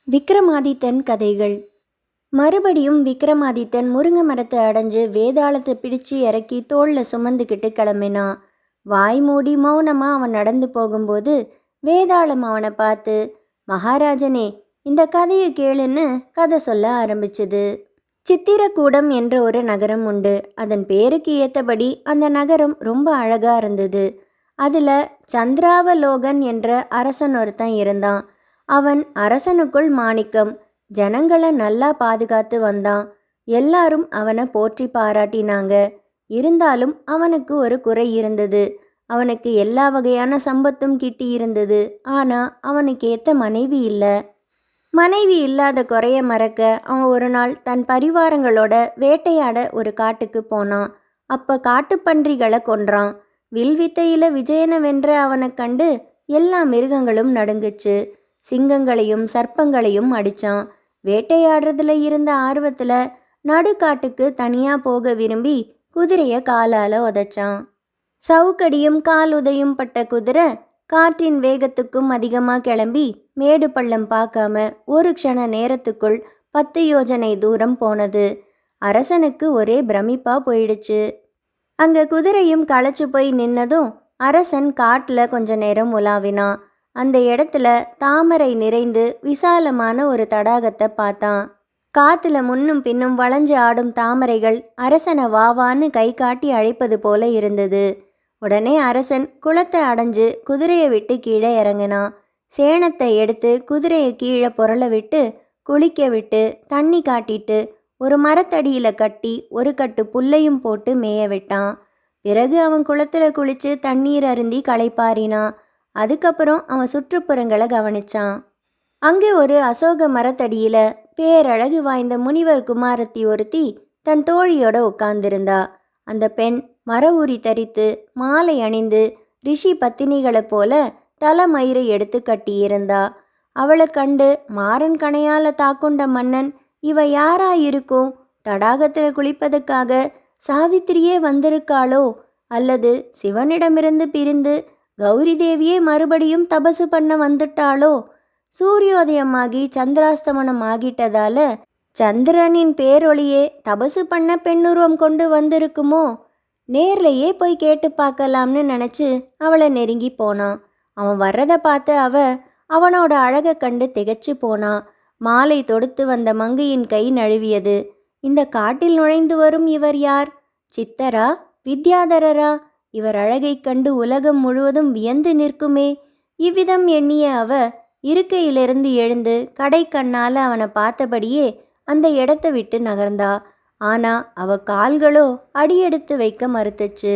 விக்ரமாதித்தன் கதைகள். மறுபடியும் விக்ரமாதித்தன் முருங்கை மரத்தை அடைஞ்சு வேதாளத்தை பிடிச்சு இறக்கி தோளில் சுமந்துக்கிட்டு கிளம்பினான். வாய் மூடி மௌனமா அவன் நடந்து போகும்போது வேதாளம் அவனை பார்த்து, மகாராஜனே, இந்த கதையை கேளுன்னு கதை சொல்ல ஆரம்பிச்சது. சித்திரக்கூடம் என்ற ஒரு நகரம் உண்டு. அதன் பேருக்கு ஏற்றபடி அந்த நகரம் ரொம்ப அழகா இருந்தது. அதில் சந்திராவலோகன் என்ற அரசன் ஒருத்தன் இருந்தான். அவன் அரசனுக்குள் மாணிக்கம். ஜனங்களை நல்லா பாதுகாத்து வந்தான். எல்லாரும் அவனை போற்றி பாராட்டினாங்க. இருந்தாலும் அவனுக்கு ஒரு குறை இருந்தது. அவனுக்கு எல்லா வகையான சம்பத்தும் கிட்டி இருந்தது. ஆனால் அவனுக்கு ஏற்ற மனைவி இல்லை. மனைவி இல்லாத குறைய மறக்க அவன் ஒரு நாள் தன் பரிவாரங்களோட வேட்டையாட ஒரு காட்டுக்கு போனான். அப்போ காட்டுப்பன்றிகளை கொன்றான். வில்வித்தையில் விஜயனை வென்ற அவனை கண்டு எல்லா மிருகங்களும் நடுங்குச்சு. சிங்கங்களையும் சர்ப்பங்களையும் அடித்தான். வேட்டையாடுறதுல இருந்த ஆர்வத்தில் நடுக்காட்டுக்கு தனியாக போக விரும்பி குதிரையை காலால் உதைச்சான். சவுக்கடியும் கால் உதையும் பட்ட குதிரை காற்றின் வேகத்துக்கும் அதிகமாக கிளம்பி மேடு பள்ளம் பார்க்காம ஒரு க்ஷண நேரத்துக்குள் 10 யோஜனை தூரம் போனது. அரசனுக்கு ஒரே பிரமிப்பாக போயிடுச்சு. அங்கே குதிரையும் களைச்சு போய் நின்னதும் அரசன் காட்டில் கொஞ்ச நேரம் உலாவினான். அந்த இடத்துல தாமரை நிறைந்து விசாலமான ஒரு தடாகத்தை பார்த்தான். காத்துல முன்னும் பின்னும் வளைஞ்சு ஆடும் தாமரைகள் அரசனை வாவான்னு கை காட்டி அழைப்பது போல இருந்தது. உடனே அரசன் குளத்தை அடைஞ்சு குதிரையை விட்டு கீழே இறங்கினான். சேணத்தை எடுத்து குதிரையை கீழே புரள விட்டு குளிக்க விட்டு தண்ணி காட்டிட்டு ஒரு மரத்தடியில் கட்டி ஒரு கட்டு புல்லையும் போட்டு மேய விட்டான். பிறகு அவன் குளத்துல குளிச்சு தண்ணீர் அருந்தி களைப்பாரினான். அதுக்கப்புறம் அவன் சுற்றுப்புறங்களை கவனிச்சான். அங்கே ஒரு அசோக மரத்தடியில் பேரழகு வாய்ந்த முனிவர் குமாரத்தி ஒருத்தி தன் தோழியோட உட்கார்ந்திருந்தா. அந்த பெண் மர உரி தரித்து மாலை அணிந்து ரிஷி பத்தினிகளைப் போல தலைமயிரை எடுத்து கட்டியிருந்தா. அவளை கண்டு மாறன் கணையால் தாக்குண்ட மன்னன், இவ யாரா இருக்கும்? தடாகத்தில் குளிப்பதற்காக சாவித்திரியே வந்திருக்காளோ? அல்லது சிவனிடமிருந்து பிரிந்து கௌரி தேவியே மறுபடியும் தபசு பண்ண வந்துட்டாளோ? சூரியோதயமாகி சந்திராஸ்தமனம் ஆகிட்டதால சந்திரனின் பேரொளியே தபசு பண்ண பெண்ணுருவம் கொண்டு வந்திருக்குமோ? நேர்லையே போய் கேட்டு பார்க்கலாம்னு நினச்சி அவளை நெருங்கி போனான். அவன் வர்றதை பார்த்து அவனோட அழகை கண்டு திகைச்சு போனான். மாலை தொடுத்து வந்த மங்கையின் கை நழுவியது. இந்த காட்டில் நுழைந்து வரும் இவர் யார்? சித்தரா? வித்யாதரரா? இவர் அழகைக் கண்டு உலகம் முழுவதும் வியந்து நிற்குமே. இவ்விதம் எண்ணிய இருக்கையிலிருந்து எழுந்து கடை கண்ணால் அவனை பார்த்தபடியே அந்த இடத்தை விட்டு நகர்ந்தா. ஆனா அவ கால்களோ அடியெடுத்து வைக்க மறுத்துச்சு.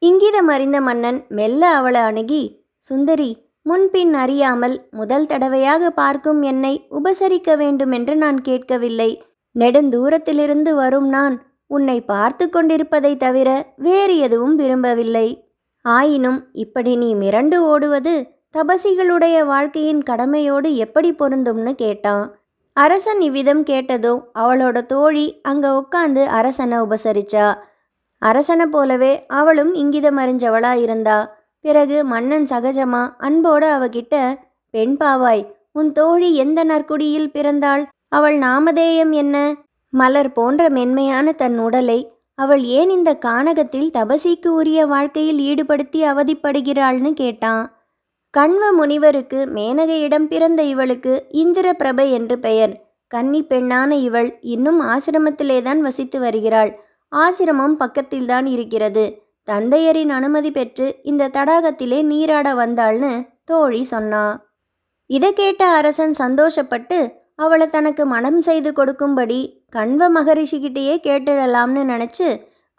இங்கிதம் அறிந்த மன்னன் மெல்ல அவளை அணுகி, சுந்தரி, முன்பின் அறியாமல் முதல் தடவையாக பார்க்கும் என்னை உபசரிக்க வேண்டுமென்று நான் கேட்கவில்லை. நெடுந்தூரத்திலிருந்து வரும் நான் உன்னை பார்த்து கொண்டிருப்பதை தவிர வேறு எதுவும் விரும்பவில்லை. ஆயினும் இப்படி நீ மிரண்டு ஓடுவது தபசிகளுடைய வாழ்க்கையின் கடமையோடு எப்படி பொருந்தும்னு கேட்டான். அரசன் இவ்விதம் கேட்டதும் அவளோட தோழி அங்கே உட்காந்து அரசனை உபசரிச்சா. அரசனை போலவே அவளும் இங்கிதம் அறிஞ்சவளா இருந்தா. பிறகு மன்னன் சகஜமா அன்போடு அவகிட்ட, பெண் பாவாய், உன் தோழி எந்த நற்குடியில் பிறந்தாள்? அவள் நாமதேயம் என்ன? மலர் போன்ற மென்மையான தன் உடலை அவள் ஏன் இந்த கானகத்தில் தபசிக்கு உரிய வாழ்க்கையில் ஈடுபடுத்தி அவதிப்படுகிறாள்னு கேட்டான். கண்வ முனிவருக்கு மேனகையிடம் பிறந்த இவளுக்கு இந்திர பிரபை என்று பெயர். கன்னி பெண்ணான இவள் இன்னும் ஆசிரமத்திலேதான் வசித்து வருகிறாள். ஆசிரமம் பக்கத்தில்தான் இருக்கிறது. தந்தையரின் அனுமதி பெற்று இந்த தடாகத்திலே நீராட வந்தாள்னு தோழி சொன்னா. இதை கேட்ட அரசன் சந்தோஷப்பட்டு அவளை தனக்கு மனம் செய்து கொடுக்கும்படி கண்வ மகரிஷிக்கிட்டேயே கேட்டுடலாம்னு நினச்சி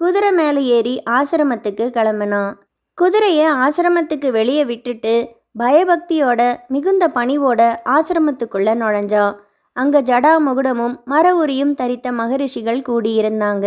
குதிரை மேலே ஏறி ஆசிரமத்துக்கு கிளம்பினான். குதிரையை ஆசிரமத்துக்கு வெளியே விட்டுட்டு பயபக்தியோட மிகுந்த பணிவோட ஆசிரமத்துக்குள்ளே நுழைஞ்சான். அங்கே ஜடா முகுடமும் மர உரியும் தரித்த மகரிஷிகள் கூடியிருந்தாங்க.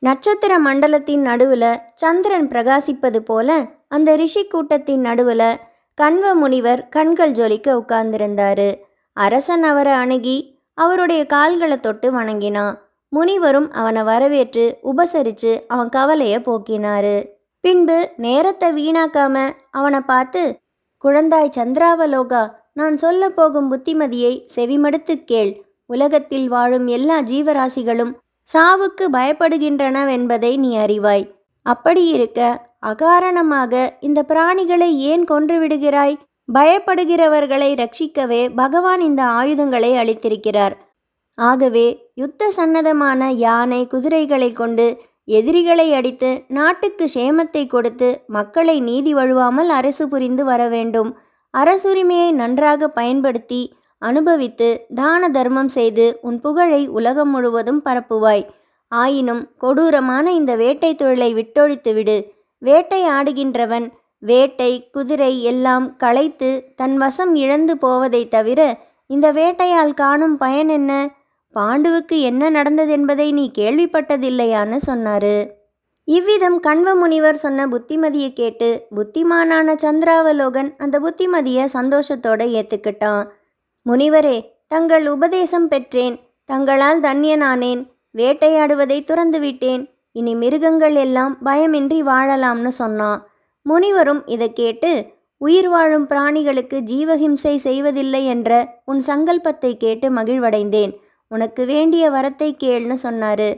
நட்சத்திர மண்டலத்தின் நடுவில் சந்திரன் பிரகாசிப்பது போல அந்த ரிஷி கூட்டத்தின் நடுவில் கண்வ முனிவர் கண்கள் ஜொலிக்க உட்கார்ந்திருந்தாரு. அரசன் அவரை அணுகி அவருடைய கால்களை தொட்டு வணங்கினான். முனிவரும் அவனை வரவேற்று உபசரித்து அவன் கவலையை போக்கினாரு. பின்பு நேரத்தை வீணாக்காம அவனை பார்த்து, குழந்தாய் சந்திராவலோகா, நான் சொல்ல போகும் புத்திமதியை செவிமடுத்துக் கேள். உலகத்தில் வாழும் எல்லா ஜீவராசிகளும் சாவுக்கு பயப்படுகின்றனவென்பதை நீ அறிவாய். அப்படியிருக்க அகாரணமாக இந்த பிராணிகளை ஏன் கொன்றுவிடுகிறாய்? பயப்படுகிறவர்களை ரட்சிக்கவே பகவான் இந்த ஆயுதங்களை அளித்திருக்கிறார். ஆகவே யுத்த சன்னதமான யானை குதிரைகளை கொண்டு எதிரிகளை அடித்து நாட்டுக்கு சேமத்தை கொடுத்து மக்களை நீதி வழுவாமல் அரசு புரிந்து வர வேண்டும். அரசுரிமையை நன்றாக பயன்படுத்தி அனுபவித்து தான தர்மம் செய்து உன் புகழை உலகம் முழுவதும் பரப்புவாய். ஆயினும் கொடூரமான இந்த வேட்டை தொழிலை விட்டொழித்து விடு. வேட்டையாடுகின்றவன் வேட்டை குதிரை எல்லாம் களைத்து தன் வசம் இழந்து போவதை தவிர இந்த வேட்டையால் காணும் பயன் என்ன? பாண்டுவுக்கு என்ன நடந்ததென்பதை நீ கேள்விப்பட்டதில்லையான்னு சொன்னாரு. இவ்விதம் கண்வ முனிவர் சொன்ன புத்திமதியை கேட்டு புத்திமானான சந்திராவலோகன் அந்த புத்திமதியை சந்தோஷத்தோட ஏத்துக்கிட்டான். முனிவரே, தங்கள் உபதேசம் பெற்றேன். தங்களால் தன்யனானேன். வேட்டையாடுவதை துறந்துவிட்டேன். இனி மிருகங்கள் எல்லாம் பயமின்றி வாழலாம்னு சொன்னான். முனிவரும் இதை கேட்டு, உயிர் வாழும் பிராணிகளுக்கு ஜீவஹிம்சை செய்வதில்லை என்ற உன் சங்கல்பத்தை கேட்டு மகிழ்வடைந்தேன். உனக்கு வேண்டிய வரத்தை கேள்னு சொன்னாரு.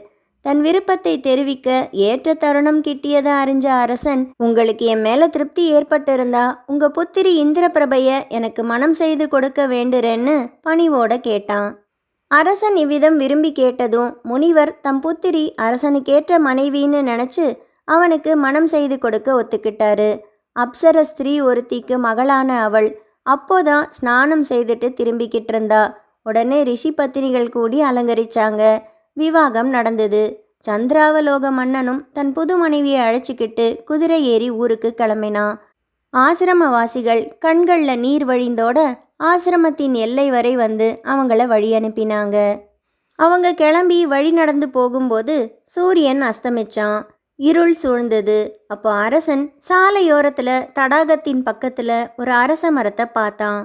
தன் விருப்பத்தை தெரிவிக்க ஏற்ற தருணம் கிட்டியதை அறிஞ்ச அரசன், உங்களுக்கு என் மேல திருப்தி ஏற்பட்டிருந்தா உங்க புத்திரி இந்திரபிரபைய எனக்கு மனம் செய்து கொடுக்க வேண்டுறேன்னு பணிவோட கேட்டான். அரசன் இவ்விதம் விரும்பி கேட்டதும் முனிவர் தம் புத்திரி அரசனுக்கேற்ற மனைவின்னு நினைச்சு அவனுக்கு மனம் செய்து கொடுக்க ஒத்துக்கிட்டாரு. அப்சர ஸ்திரீ ஒருத்திக்கு மகளான அவள் அப்போதான் ஸ்நானம் செய்துட்டு திரும்பிக்கிட்டு இருந்தா. உடனே ரிஷி பத்தினிகள் கூடி அலங்கரிச்சாங்க. விவாகம் நடந்தது. சந்திராவலோக மன்னனும் தன் புது மனைவியை அழைச்சிக்கிட்டு குதிரை ஏறி ஊருக்கு கிளம்பினான். ஆசிரமவாசிகள் கண்களில் நீர் வழிந்தோட ஆசிரமத்தின் எல்லை வரை வந்து அவங்கள வழி அனுப்பினாங்க. அவங்க கிளம்பி வழி நடந்து போகும்போது சூரியன் அஸ்தமிச்சான். இருள் சூழ்ந்தது. அப்போ அரசன் சாலையோரத்தில் தடாகத்தின் பக்கத்தில் ஒரு அரச மரத்தை பார்த்தான்.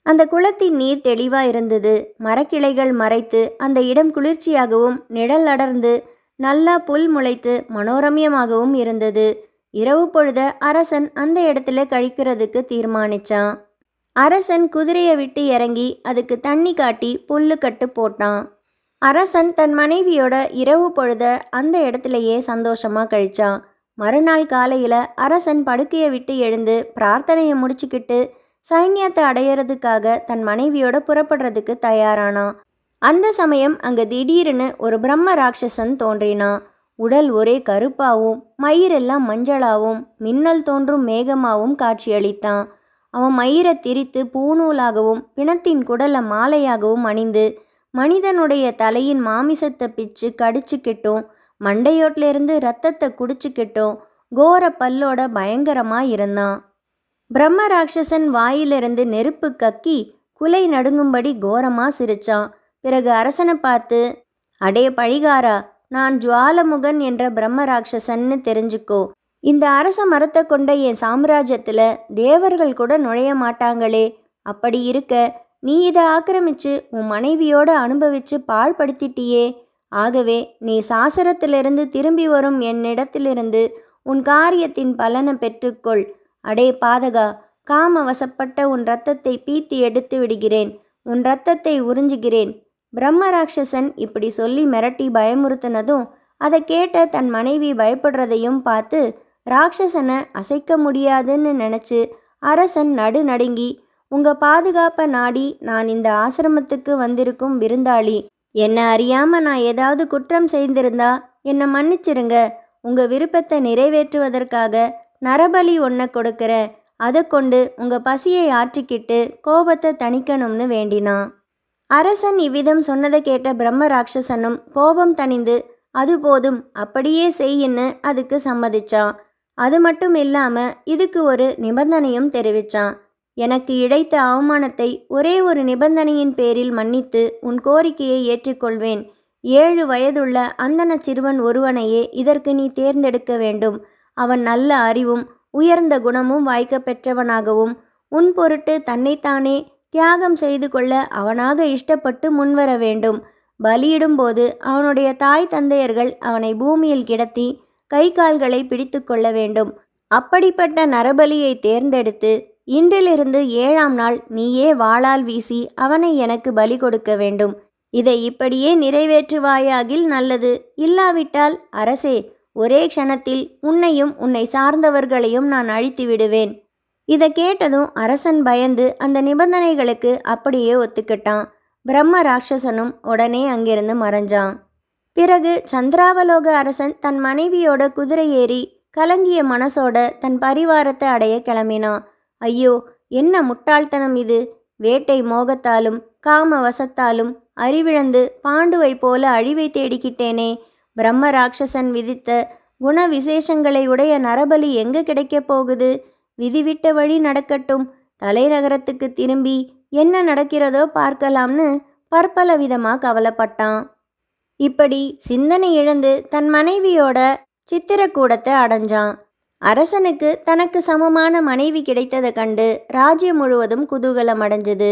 அந்த குளத்தின் நீர் தெளிவாக இருந்தது. மரக்கிளைகள் மறைத்து அந்த இடம் குளிர்ச்சியாகவும் நிழல் அடர்ந்து நல்லா புல் முளைத்து மனோரமியமாகவும் இருந்தது. இரவு பொழுத அரசன் அந்த இடத்துல கழிக்கிறதுக்கு தீர்மானிச்சான். அரசன் குதிரையை விட்டு இறங்கி அதுக்கு தண்ணி காட்டி புல்லு கட்டு போட்டான். அரசன் தன் மனைவியோட இரவு பொழுத அந்த இடத்துலையே சந்தோஷமாக கழிச்சான். மறுநாள் காலையில் அரசன் படுக்கையை விட்டு எழுந்து பிரார்த்தனையை முடிச்சுக்கிட்டு சைன்யத்தை அடையிறதுக்காக தன் மனைவியோட புறப்படுறதுக்கு தயாரானான். அந்த சமயம் அங்கே திடீர்னு ஒரு பிரம்ம ராட்சசன் தோன்றினான். உடல் ஒரே கருப்பாகவும் மயிரெல்லாம் மஞ்சளாகவும் மின்னல் தோன்றும் மேகமாகவும் காட்சியளித்தான். அவன் மயிரை திரித்து பூநூலாகவும் பிணத்தின் குடலை மாலையாகவும் அணிந்து மனிதனுடைய தலையின் மாமிசத்தை பிச்சு கடிச்சுக்கிட்டும் மண்டையோட்டிலிருந்து ரத்தத்தை குடிச்சுக்கிட்டும் கோர பல்லோட பயங்கரமாக இருந்தான். பிரம்ம ராட்சசன் வாயிலிருந்து நெருப்பு கக்கி குலை நடுங்கும்படி கோரமா சிரிச்சான். பிறகு அரசனை பார்த்து, அடே பழிகாரா, நான் ஜுவாலமுகன் என்ற பிரம்ம ராட்சசன்னு தெரிஞ்சுக்கோ. இந்த அரச மரத்தை கொண்ட என் சாம்ராஜ்யத்தில் தேவர்கள் கூட நுழைய மாட்டாங்களே. அப்படி இருக்க நீ இதை ஆக்கிரமிச்சு உன் மனைவியோட அனுபவிச்சு பாழ்படுத்திட்டியே. ஆகவே நீ சாசரத்திலிருந்து திரும்பி வரும் என்னிடத்திலிருந்து உன் காரியத்தின் பலனை பெற்றுக்கொள். அடே பாதகா, காம வசப்பட்ட உன் இரத்தத்தை பீத்தி எடுத்து விடுகிறேன். உன் இரத்தத்தை உறிஞ்சுகிறேன். பிரம்ம ராட்சசன் இப்படி சொல்லி மிரட்டி பயமுறுத்தினதும் அதை கேட்ட தன் மனைவி பயப்படுறதையும் பார்த்து ராட்சசனை அசைக்க முடியாதுன்னு நினச்சி அரசன் நடுநடுங்கி, உங்கள் பாதுகாப்பை நாடி நான் இந்த ஆசிரமத்துக்கு வந்திருக்கும் விருந்தாளி. என்னை அறியாமல் நான் ஏதாவது குற்றம் செய்திருந்தா என்னை மன்னிச்சிருங்க. உங்கள் விருப்பத்தை நிறைவேற்றுவதற்காக நரபலி ஒன்றை கொடுக்குறேன். அதை கொண்டு உங்கள் பசியை ஆற்றிக்கிட்டு கோபத்தை தணிக்கணும்னு வேண்டினான். அரசன் இவ்விதம் சொன்னதை கேட்ட பிரம்ம ராட்சசனும் கோபம் தணிந்து, அது போதும், அப்படியே செய்யின்னு அதுக்கு சம்மதிச்சான். அது மட்டும் இல்லாமல் இதுக்கு ஒரு நிபந்தனையும் தெரிவித்தான். எனக்கு இழைத்த அவமானத்தை ஒரே ஒரு நிபந்தனையின் பேரில் மன்னித்து உன் கோரிக்கையை ஏற்றுக்கொள்வேன். 7 வயதுள்ள அந்தன சிறுவன் ஒருவனையே இதற்கு நீ தேர்ந்தெடுக்க வேண்டும். அவன் நல்ல அறிவும் உயர்ந்த குணமும் வாய்க்க பெற்றவனாகவும் உன் பொருட்டு தன்னைத்தானே தியாகம் செய்து கொள்ள அவனாக இஷ்டப்பட்டு முன்வர வேண்டும். பலியிடும்போது அவனுடைய தாய் தந்தையர்கள் அவனை பூமியில் கிடத்தி கை கால்களை பிடித்து கொள்ள வேண்டும். அப்படிப்பட்ட நரபலியை தேர்ந்தெடுத்து இன்றிலிருந்து 7ஆம் நாள் நீயே வாளால் வீசி அவனை எனக்கு பலி கொடுக்க வேண்டும். இதை இப்படியே நிறைவேற்றுவாயாகில் நல்லது. இல்லாவிட்டால் அரசே, ஒரே க்ஷணத்தில் உன்னையும் உன்னை சார்ந்தவர்களையும் நான் அழித்து விடுவேன். இதை கேட்டதும் அரசன் பயந்து அந்த நிபந்தனைகளுக்கு அப்படியே ஒத்துக்கிட்டான். பிரம்ம ராட்சசனும் உடனே அங்கிருந்து மறைஞ்சான். பிறகு சந்திராவலோக அரசன் தன் மனைவியோட குதிரை ஏறி கலங்கிய மனசோட தன் பரிவாரத்தை அடைய கிளம்பினான். ஐயோ, என்ன முட்டாள்தனம் இது! வேட்டை மோகத்தாலும் காம வசத்தாலும் அறிவிழந்து பாண்டுவை போல அழிவை தேடிக்கிட்டேனே. பிரம்ம ராட்சசன் விதித்த குண விசேஷங்களை உடைய நரபலி எங்கே கிடைக்கப் போகுது? விதிவிட்ட வழி நடக்கட்டும். தலைநகரத்துக்கு திரும்பி என்ன நடக்கிறதோ பார்க்கலாம்னு பற்பல விதமாக கவலைப்பட்டான். இப்படி சிந்தனை இழந்து தன் மனைவியோட சித்திரக்கூடத்தை அடைஞ்சான். அரசனுக்கு தனக்கு சமமான மனைவி கிடைத்ததை கண்டு ராஜ்யம் முழுவதும் குதூகலம் அடைஞ்சது.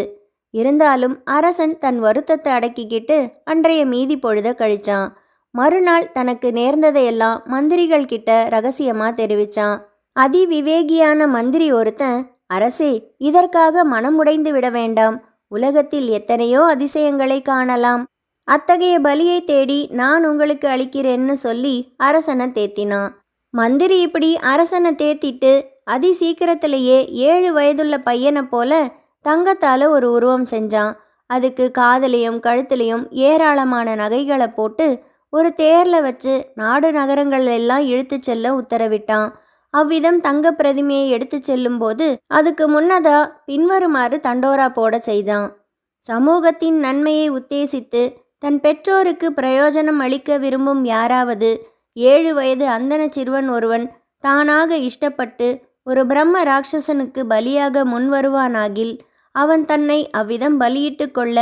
இருந்தாலும் அரசன் தன் வருத்தத்தை அடக்கிக்கிட்டு அன்றைய மீதி பொழுத கழிச்சான். மறுநாள் தனக்கு நேர்ந்ததையெல்லாம் மந்திரிகள் கிட்ட ரகசியமாக தெரிவிச்சான். அதிவிவேகியான மந்திரி ஒருத்தன், அரசே, இதற்காக மனமுடைந்து விட வேண்டாம். உலகத்தில் எத்தனையோ அதிசயங்களை காணலாம். அத்தகைய பலியை தேடி நான் உங்களுக்கு அளிக்கிறேன்னு சொல்லி அரசனை தேத்தினான். மந்திரி இப்படி அரசனை தேத்திட்டு அதி சீக்கிரத்திலேயே 7 வயதுள்ள பையனை போல தங்கத்தால் ஒரு உருவம் செஞ்சான். அதுக்கு காதலையும் கழுத்துலையும் ஏராளமான நகைகளை போட்டு ஒரு தேரில் வச்சு நாடு நகரங்கள் எல்லாம் இழுத்து செல்ல உத்தரவிட்டான். அவ்விதம் தங்க பிரதிமையை எடுத்து செல்லும்போது அதுக்கு முன்னதா பின்வருமாறு தண்டோரா போட செய்தான். சமூகத்தின் நன்மையை உத்தேசித்து தன் பெற்றோருக்கு பிரயோஜனம் அளிக்க விரும்பும் யாராவது 7 வயது அந்தன சிறுவன் ஒருவன் தானாக இஷ்டப்பட்டு ஒரு பிரம்ம ராட்சசனுக்கு பலியாக முன்வருவானாகில் அவன் தன்னை அவ்விதம் பலியிட்டு கொள்ள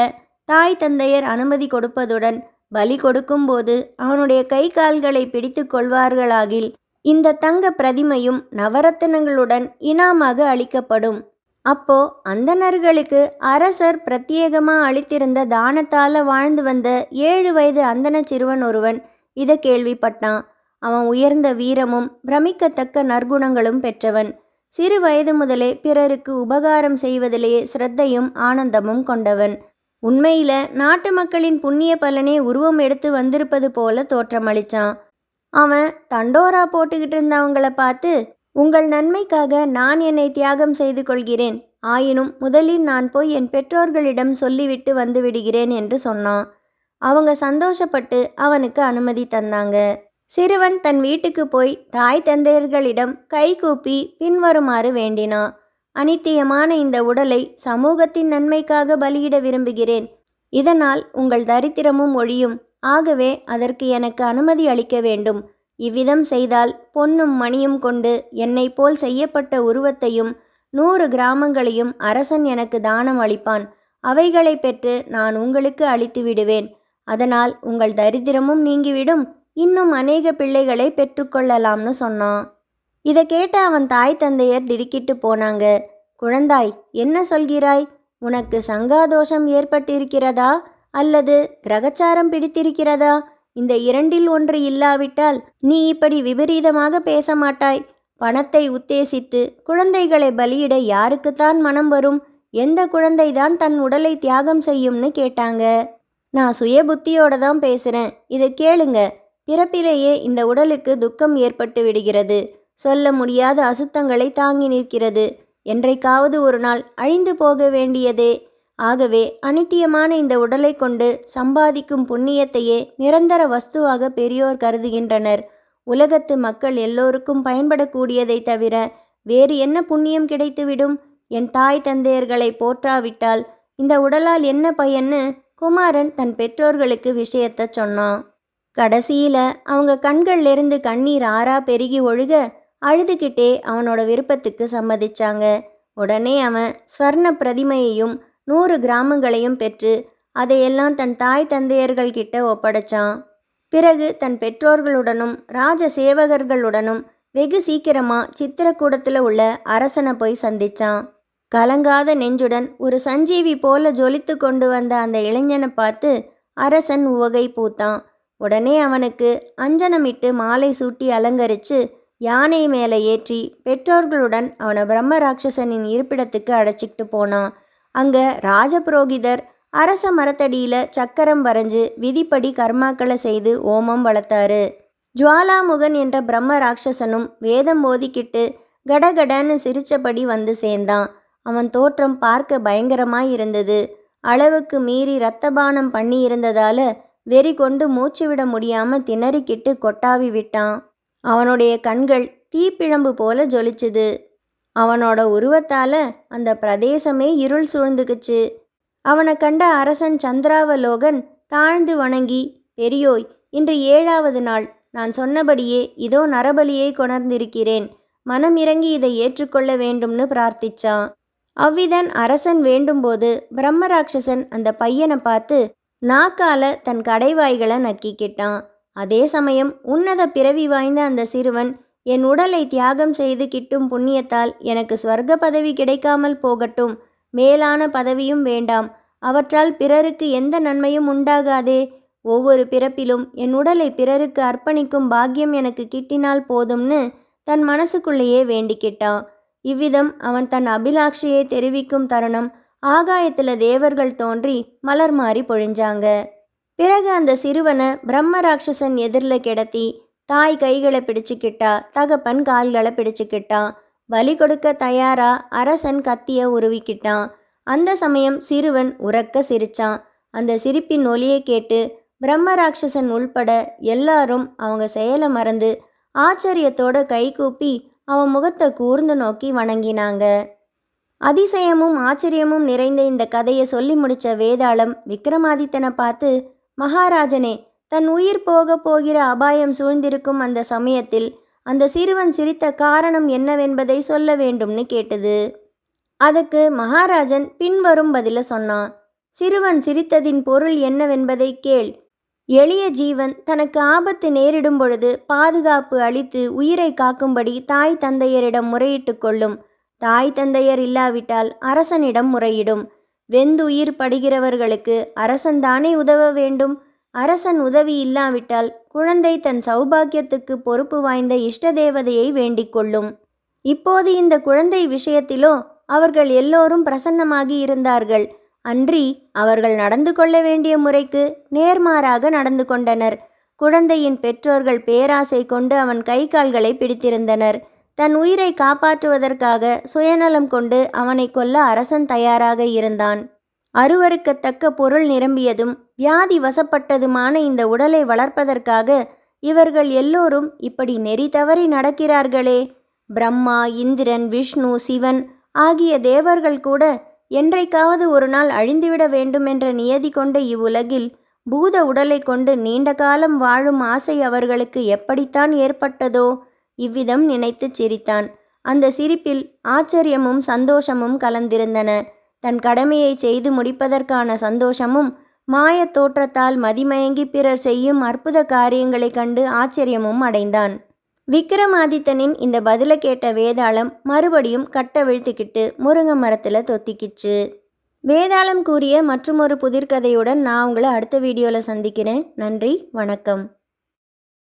தாய் தந்தையர் அனுமதி கொடுப்பதுடன் பலி கொடுக்கும்போது அவனுடைய கை கால்களை பிடித்து கொள்வார்களாகில் இந்த தங்க பிரதிமையும் நவரத்தினங்களுடன் இனாமாக அளிக்கப்படும். அப்போ அந்தணர்களுக்கு அரசர் பிரத்யேகமாக அளித்திருந்த தானத்தால் வாழ்ந்து வந்த 7 வயது அந்தன சிறுவன் ஒருவன் இதை கேள்விப்பட்டான். அவன் உயர்ந்த வீரமும் பிரமிக்கத்தக்க நற்குணங்களும் பெற்றவன். சிறு வயது முதலே பிறருக்கு உபகாரம் செய்வதிலேயே சிரத்தையும் ஆனந்தமும் கொண்டவன். உண்மையில நாட்டு மக்களின் புண்ணிய பலனே உருவம் எடுத்து வந்திருப்பது போல தோற்றமளிச்சான். அவன் தண்டோரா போட்டுக்கிட்டு இருந்தவங்கள பார்த்து, உங்கள் நன்மைக்காக நான் என்னை தியாகம் செய்து கொள்கிறேன். ஆயினும் முதலில் நான் போய் என் பெற்றோர்களிடம் சொல்லிவிட்டு வந்து விடுகிறேன் என்று சொன்னான். அவங்க சந்தோஷப்பட்டு அவனுக்கு அனுமதி தந்தாங்க. சிறுவன் தன் வீட்டுக்கு போய் தாய் தந்தையர்களிடம் கைகூப்பி பின்வருமாறு வேண்டினான். அனித்தியமான இந்த உடலை சமூகத்தின் நன்மைக்காக பலியிட விரும்புகிறேன். இதனால் உங்கள் தரித்திரமும் ஒழியும். ஆகவே அதற்கு எனக்கு அனுமதி அளிக்க வேண்டும். இவ்விதம் செய்தால் பொன்னும் மணியும் கொண்டு என்னை போல் செய்யப்பட்ட உருவத்தையும் 100 கிராமங்களையும் அரசன் எனக்கு தானம் அளிப்பான். அவைகளை பெற்று நான் உங்களுக்கு அளித்து விடுவேன். அதனால் உங்கள் தரித்திரமும் நீங்கிவிடும். இன்னும் அநேக பிள்ளைகளை பெற்றுக்கொள்ளலாம்னு சொன்னான். இதை கேட்ட அவன் தாய் தந்தையர் திடுக்கிட்டு போனாங்க. குழந்தாய், என்ன சொல்கிறாய்? உனக்கு சங்காதோஷம் ஏற்பட்டிருக்கிறதா அல்லது கிரகச்சாரம் பிடித்திருக்கிறதா? இந்த இரண்டில் ஒன்று இல்லாவிட்டால் நீ இப்படி விபரீதமாக பேச மாட்டாய். பணத்தை உத்தேசித்து குழந்தைகளை பலியிட யாருக்குத்தான் மனம் வரும்? எந்த குழந்தைதான் தன் உடலை தியாகம் செய்யும்னு கேட்டாங்க. நான் சுய புத்தியோட தான் பேசுகிறேன். இதை கேளுங்க. பிறப்பிலேயே இந்த உடலுக்கு துக்கம் ஏற்பட்டு விடுகிறது. சொல்ல முடியாத அசுத்தங்களை தாங்கி நிற்கிறது. என்றைக்காவது ஒரு நாள் அழிந்து போக வேண்டியதே. ஆகவே அனித்தியமான இந்த உடலை கொண்டு சம்பாதிக்கும் புண்ணியத்தையே நிரந்தர வஸ்துவாக பெரியோர் கருதுகின்றனர். உலகத்து மக்கள் எல்லோருக்கும் பயன்படக்கூடியதை தவிர வேறு என்ன புண்ணியம் கிடைத்துவிடும்? என் தாய் தந்தையர்களை போற்றாவிட்டால் இந்த உடலால் என்ன பயன்னு குமாரன் தன் பெற்றோர்களுக்கு விஷயத்தை சொன்னான். கடைசியில் அவங்க கண்கள்லேருந்து கண்ணீர் ஆறா பெருகி ஒழுக அழுதுகிட்டே அவனோட விருப்பத்துக்கு சம்மதிச்சாங்க. உடனே அவன் ஸ்வர்ண பிரதிமையையும் 100 கிராமங்களையும் பெற்று அதையெல்லாம் தன் தாய் தந்தையர்கள் கிட்ட ஒப்படைச்சான். பிறகு தன் பெற்றோர்களுடனும் ராஜ சேவகர்களுடனும் வெகு சீக்கிரமாக சித்திரக்கூடத்தில் உள்ள அரசனை போய் சந்திச்சான். கலங்காத நெஞ்சுடன் ஒரு சஞ்சீவி போல ஜொலித்து கொண்டு வந்த அந்த இளைஞனை பார்த்து அரசன் உவகை பூத்தான். உடனே அவனுக்கு அஞ்சனமிட்டு மாலை சூட்டி அலங்கரித்து யானை மேலே ஏற்றி பெற்றோர்களுடன் அவனை பிரம்ம ராட்சசனின் இருப்பிடத்துக்கு அழைச்சிக்கிட்டு போனான். அங்கே ராஜபுரோகிதர் அரச மரத்தடியில் சக்கரம் வரைஞ்சு விதிப்படி கர்மாக்களை செய்து ஓமம் வளர்த்தாரு. ஜுவாலாமுகன் என்ற பிரம்ம ராட்சசனும் வேதம் ஓதிக்கிட்டு கடகடன்னு சிரிச்சபடி வந்து சேர்ந்தான். அவன் தோற்றம் பார்க்க பயங்கரமாய் இருந்தது. அளவுக்கு மீறி இரத்தபானம் பண்ணி இருந்ததால வெறி கொண்டு மூச்சு விட முடியாம திணறிக்கிட்டு கொட்டாவி விட்டான். அவனுடைய கண்கள் தீப்பிழம்பு போல ஜொலிச்சுது. அவனோட உருவத்தால அந்த பிரதேசமே இருள் சூழ்ந்துக்குச்சு. அவனை கண்ட அரசன் சந்திராவலோகன் தாழ்ந்து வணங்கி, பெரியோய், இன்று 7வது நாள். நான் சொன்னபடியே இதோ நரபலியை கொணர்ந்திருக்கிறேன். மனம் இறங்கி இதை ஏற்றுக்கொள்ள வேண்டும்னு பிரார்த்திச்சான். அவ்விதன் அரசன் வேண்டும்போது பிரம்மராட்சசன் அந்த பையனை பார்த்து நாக்கால தன் கடைவாய்களை நக்கிக்கிட்டான். அதே சமயம் உன்னத பிறவி வாய்ந்த அந்த சிறுவன், என் உடலை தியாகம் செய்து கிட்டும் புண்ணியத்தால் எனக்கு ஸ்வர்க்க பதவி கிடைக்காமல் போகட்டும், மேலான பதவியும் வேண்டாம், அவற்றால் பிறருக்கு எந்த நன்மையும் உண்டாகாதே, ஒவ்வொரு பிறப்பிலும் என் உடலை பிறருக்கு அர்ப்பணிக்கும் பாக்கியம் எனக்கு கிட்டினால் போதும்னு தன் மனசுக்குள்ளேயே வேண்டிக்கிட்டான். இவ்விதம் அவன் தன் அபிலாஷையை தெரிவிக்கும் தருணம் ஆகாயத்தில் தேவர்கள் தோன்றி மலர் மாறி பொழிஞ்சாங்க. பிறகு அந்த சிறுவனை பிரம்ம ராட்சசன் எதிரில் கிடத்தி தாய் கைகளை பிடிச்சுக்கிட்டா, தகப்பன் கால்களை பிடிச்சுக்கிட்டான். பலி கொடுக்க தயாரா அரசன் கத்திய உருவிக்கிட்டான். அந்த சமயம் சிறுவன் உரக்க சிரிச்சான். அந்த சிரிப்பின் ஒலியை கேட்டு பிரம்ம ராட்சசன் உள்பட எல்லாரும் அவங்க செயலை மறந்து ஆச்சரியத்தோட கைகூப்பி அவன் முகத்தை கூர்ந்து நோக்கி வணங்கினாங்க. அதிசயமும் ஆச்சரியமும் நிறைந்த இந்த கதையை சொல்லி முடிச்ச வேதாளம் விக்ரமாதித்தனை பார்த்து, மகாராஜனே, தன் உயிர் போக போகிற அபாயம் சூழ்ந்திருக்கும் அந்த சமயத்தில் அந்த சிறுவன் சிரித்த காரணம் என்னவென்பதை சொல்ல வேண்டும்னு கேட்டது. அதுக்கு மகாராஜன் பின்வரும் பதில சொன்னான். சிறுவன் சிரித்ததின் பொருள் என்னவென்பதை கேள். எளிய ஜீவன் தனக்கு ஆபத்து நேரிடும் பொழுது பாதுகாப்பு அளித்து உயிரை காக்கும்படி தாய் தந்தையரிடம் முறையிட்டு கொள்ளும். தாய் தந்தையர் இல்லாவிட்டால் அரசனிடம் முறையிடும். வெந்துயிர் படுகிறவர்களுக்கு அரசன்தானே உதவ வேண்டும். அரசன் உதவி இல்லாவிட்டால் குழந்தை தன் சௌபாக்கியத்துக்கு பொறுப்பு வாய்ந்த இஷ்ட தேவதையை வேண்டிக் கொள்ளும். இப்போது இந்த குழந்தை விஷயத்திலோ அவர்கள் எல்லோரும் பிரசன்னமாகி இருந்தார்கள். அன்றி அவர்கள் நடந்து கொள்ள வேண்டிய முறைக்கு நேர்மாறாக நடந்து கொண்டனர். குழந்தையின் பெற்றோர்கள் பேராசை கொண்டு அவன் கை கால்களை பிடித்திருந்தனர். தன் உயிரை காப்பாற்றுவதற்காக சுயநலம் கொண்டு அவனை கொல்ல அரசன் தயாராக இருந்தான். அருவருக்கத்தக்க பொருள் நிரம்பியதும் வியாதி வசப்பட்டதுமான இந்த உடலை வளர்ப்பதற்காக இவர்கள் எல்லோரும் இப்படி நெறி தவறி நடக்கிறார்களே. பிரம்மா, இந்திரன், விஷ்ணு, சிவன் ஆகிய தேவர்கள் கூட என்றைக்காவது ஒரு நாள் அழிந்துவிட வேண்டுமென்ற நியதி கொண்ட இவ்வுலகில் பூத உடலை கொண்டு நீண்ட காலம் வாழும் ஆசை அவர்களுக்கு எப்படித்தான் ஏற்பட்டதோ? இவ்விதம் நினைத்து சிரித்தான். அந்த சிரிப்பில் ஆச்சரியமும் சந்தோஷமும் கலந்திருந்தன. தன் கடமையை செய்து முடிப்பதற்கான சந்தோஷமும், மாயத் தோற்றத்தால் மதிமயங்கி பிறர் செய்யும் அற்புத காரியங்களை கண்டு ஆச்சரியமும் அடைந்தான். விக்ரமாதித்தனின் இந்த பதிலை கேட்ட வேதாளம் மறுபடியும் கட்டவிழ்த்துக்கிட்டு முருங்கை மரத்தில் தொத்திக்கிச்சு. வேதாளம் கூறிய மற்றுமொரு புதிர்கதையுடன் நான் உங்களை அடுத்த வீடியோவில் சந்திக்கிறேன். நன்றி, வணக்கம்.